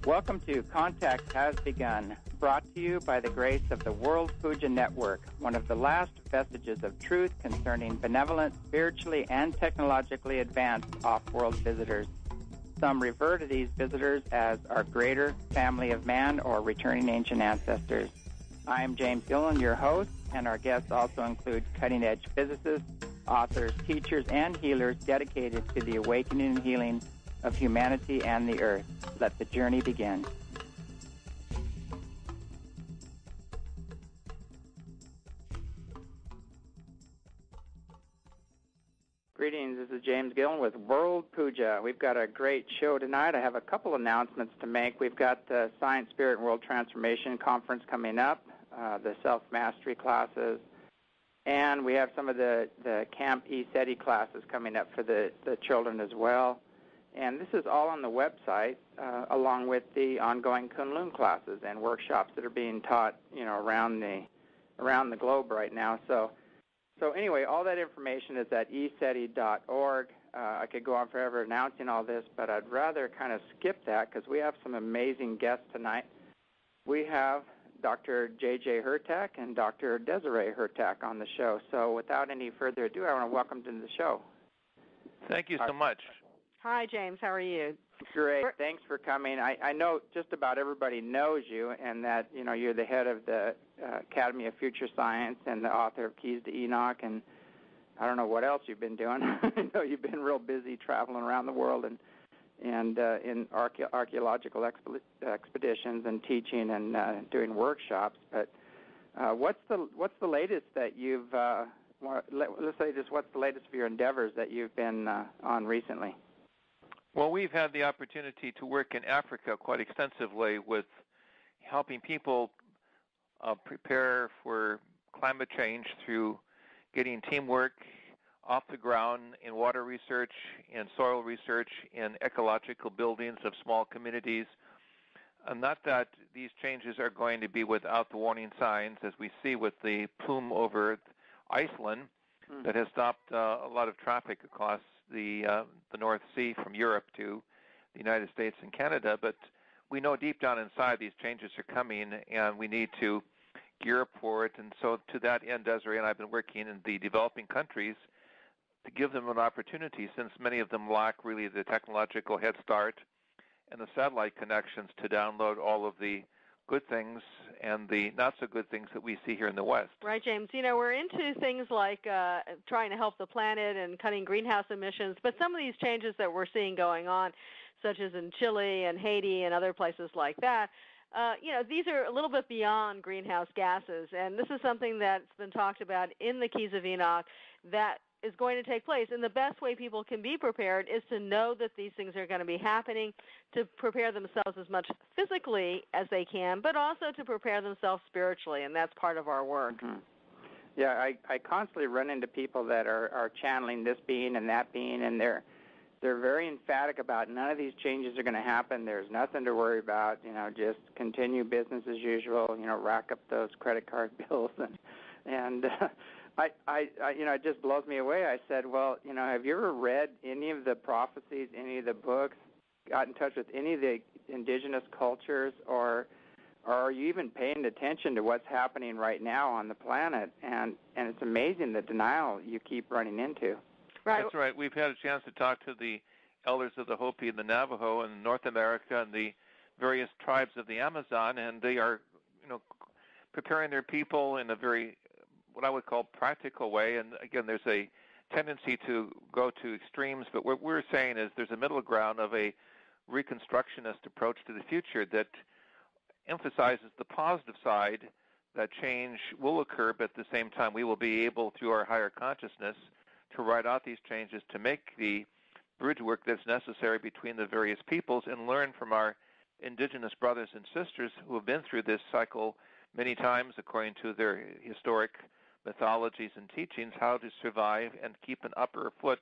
Welcome to Contact Has Begun, brought to you by the grace of the World Puja Network, one of the last vestiges of truth concerning benevolent, spiritually and technologically advanced off-world visitors. Some refer to these visitors as our greater family of man or returning ancient ancestors. I am James Gillen, your host, and our guests also include cutting-edge physicists, authors, teachers, and healers dedicated to the awakening and healing of humanity and the earth. Let the journey begin. Greetings, this is James Gillen with World Puja. We've got a great show tonight. I have a couple announcements to make. We've got the Science, Spirit, and World Transformation Conference coming up, the Self-Mastery classes, and we have some of the Camp E-SETI classes coming up for the children as well. And this is all on the website, along with the ongoing Kunlun classes and workshops that are being taught, around the globe right now. So anyway, all that information is at eseti.org. I could go on forever announcing all this, but I'd rather kind of skip that because we have some amazing guests tonight. We have Dr. J.J. Hurtak and Dr. Desiree Hurtak on the show. So without any further ado, I want to welcome them to the show. Thank you so much. Hi, James. How are you? Great. Thanks for coming. I know just about everybody knows you, and that you're the head of the Academy of Future Science and the author of Keys to Enoch, and I don't know what else you've been doing. I know you've been real busy traveling around the world and in archaeological expeditions and teaching and doing workshops. But what's the latest that you've let's say just what's the latest of your endeavors that you've been on recently? Well, we've had the opportunity to work in Africa quite extensively with helping people prepare for climate change through getting teamwork off the ground in water research, in soil research, in ecological buildings of small communities. Not that these changes are going to be without the warning signs, as we see with the plume over Iceland that has stopped a lot of traffic across the North Sea from Europe to the United States and Canada, but we know deep down inside these changes are coming, and we need to gear up for it. And so to that end, Desiree and I have been working in the developing countries to give them an opportunity, since many of them lack really the technological head start and the satellite connections to download all of the good things and the not-so-good things that we see here in the West. Right, James. We're into things like trying to help the planet and cutting greenhouse emissions, but some of these changes that we're seeing going on, such as in Chile and Haiti and other places like that, these are a little bit beyond greenhouse gases, and this is something that's been talked about in the Keys of Enoch that is going to take place. And the best way people can be prepared is to know that these things are going to be happening, to prepare themselves as much physically as they can, but also to prepare themselves spiritually, and that's part of our work. Mm-hmm. Yeah, I constantly run into people that are channeling this being and that being, and they're very emphatic about none of these changes are going to happen. There's nothing to worry about. Just continue business as usual. Rack up those credit card bills, and it just blows me away. I said, well, have you ever read any of the prophecies, any of the books, got in touch with any of the indigenous cultures, or are you even paying attention to what's happening right now on the planet? And it's amazing the denial you keep running into. Right. That's right. We've had a chance to talk to the elders of the Hopi and the Navajo in North America and the various tribes of the Amazon, and they are, preparing their people in a very, what I would call, practical way. And again, there's a tendency to go to extremes, but what we're saying is there's a middle ground of a reconstructionist approach to the future that emphasizes the positive side, that change will occur, but at the same time we will be able, through our higher consciousness, to write out these changes, to make the bridge work that's necessary between the various peoples, and learn from our indigenous brothers and sisters who have been through this cycle many times according to their historic mythologies and teachings, how to survive and keep an upper foot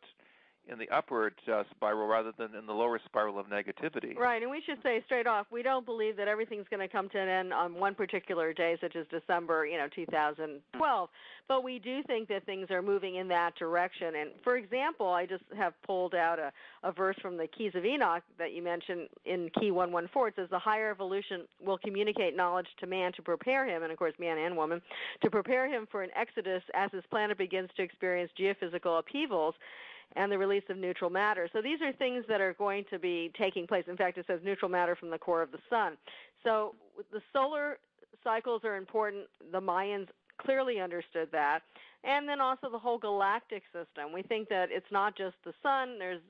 in the upward spiral rather than in the lower spiral of negativity. Right, and we should say straight off, we don't believe that everything's going to come to an end on one particular day, such as December, 2012. But we do think that things are moving in that direction. And for example, I just have pulled out a verse from the Keys of Enoch that you mentioned in Key 114. It says, the higher evolution will communicate knowledge to man to prepare him, and of course man and woman, to prepare him for an exodus as his planet begins to experience geophysical upheavals and the release of neutral matter. So these are things that are going to be taking place. In fact, it says neutral matter from the core of the sun. So the solar cycles are important. The Mayans clearly understood that. And then also the whole galactic system. We think that it's not just the sun. There's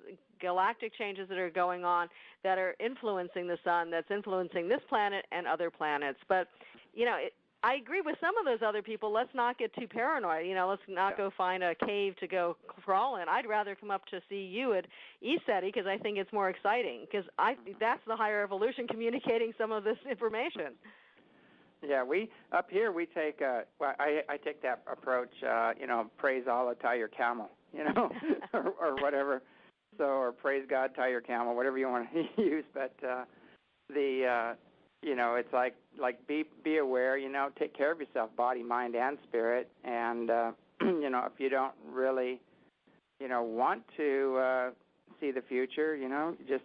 galactic changes that are going on that are influencing the sun, that's influencing this planet and other planets. But, I agree with some of those other people. Let's not get too paranoid. Let's not go find a cave to go crawl in. I'd rather come up to see you at ECETI because I think it's more exciting because that's the higher evolution communicating some of this information. Yeah, we take I take that approach. Praise Allah, tie your camel. or whatever. So, or praise God, tie your camel, whatever you want to use. But it's like be aware, take care of yourself, body, mind, and spirit. And, if you don't really, want to see the future, just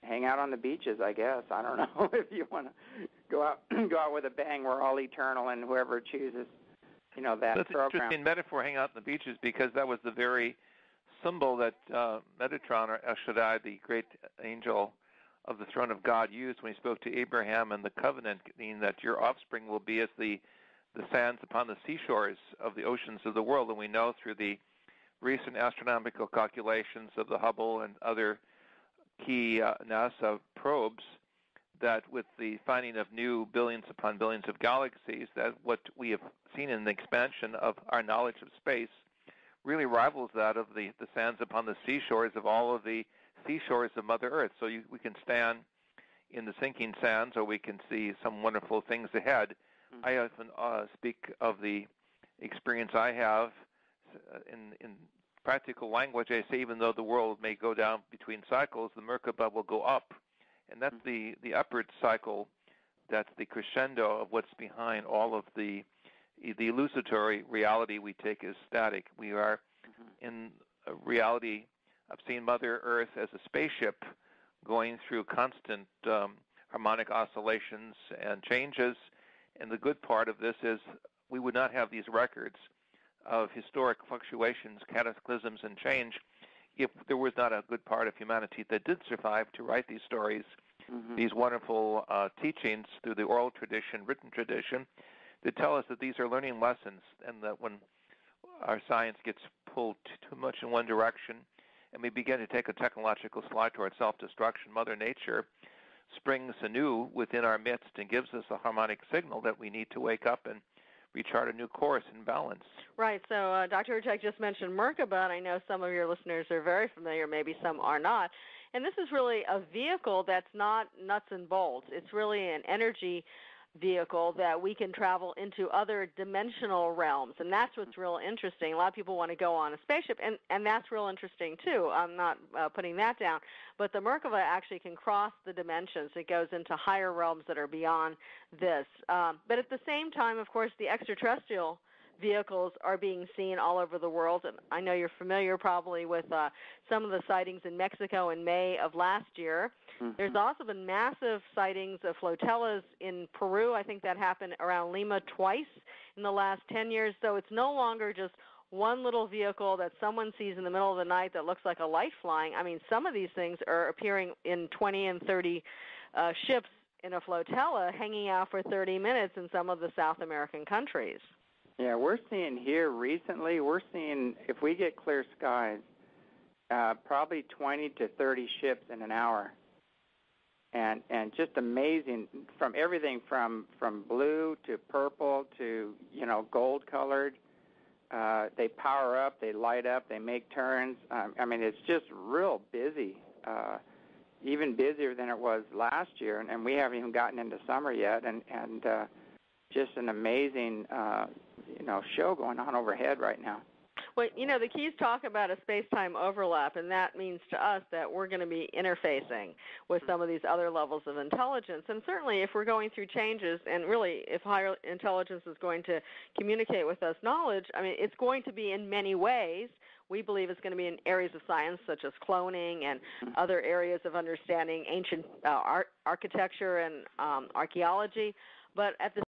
hang out on the beaches, I guess. I don't know if you want to go out with a bang. We're all eternal, and whoever chooses, that That's program. That's an interesting metaphor, hang out on the beaches, because that was the very symbol that Metatron, or El Shaddai, the great angel of the throne of God, used when he spoke to Abraham and the covenant, meaning that your offspring will be as the sands upon the seashores of the oceans of the world. And we know through the recent astronomical calculations of the Hubble and other key NASA probes that with the finding of new billions upon billions of galaxies, that what we have seen in the expansion of our knowledge of space really rivals that of the sands upon the seashores of all of the seashores of Mother Earth. So we can stand in the sinking sands, or we can see some wonderful things ahead. Mm-hmm. I often speak of the experience I have in practical language. I say even though the world may go down between cycles, the Merkaba will go up. And that's the upward cycle. That's the crescendo of what's behind all of the illusory reality we take as static. We are in a reality of seeing Mother Earth as a spaceship going through constant harmonic oscillations and changes. And the good part of this is we would not have these records of historic fluctuations, cataclysms, and change if there was not a good part of humanity that did survive to write these stories, these wonderful teachings through the oral tradition, written tradition, that tell us that these are learning lessons, and that when our science gets pulled too much in one direction and we begin to take a technological slide toward self-destruction, Mother Nature springs anew within our midst and gives us a harmonic signal that we need to wake up and rechart a new course in balance. Right. So Dr. Hurtak just mentioned Merkaba, and I know some of your listeners are very familiar, maybe some are not. And this is really a vehicle that's not nuts and bolts. It's really an energy vehicle that we can travel into other dimensional realms, and that's what's real interesting. A lot of people want to go on a spaceship, and that's real interesting too. I'm not putting that down, but the Merkaba actually can cross the dimensions. It goes into higher realms that are beyond this. But at the same time, of course, the extraterrestrial vehicles are being seen all over the world. And I know you're familiar probably with some of the sightings in Mexico in May of last year. There's also been massive sightings of flotillas in Peru. I think that happened around Lima twice in the last 10 years. So it's no longer just one little vehicle that someone sees in the middle of the night that looks like a light flying. I mean, some of these things are appearing in 20 and 30 ships in a flotilla hanging out for 30 minutes in some of the South American countries. Yeah, we're seeing here recently, if we get clear skies, probably 20 to 30 ships in an hour. And just amazing, from everything from blue to purple to, gold colored. They power up, they light up, they make turns. I mean, it's just real busy, even busier than it was last year. And we haven't even gotten into summer yet. And just an amazing show going on overhead right now. Well, the keys talk about a space-time overlap, and that means to us that we're going to be interfacing with some of these other levels of intelligence. And certainly if we're going through changes, and really if higher intelligence is going to communicate with us knowledge, I mean, it's going to be in many ways. We believe it's going to be in areas of science such as cloning and other areas of understanding ancient architecture and archaeology. But at the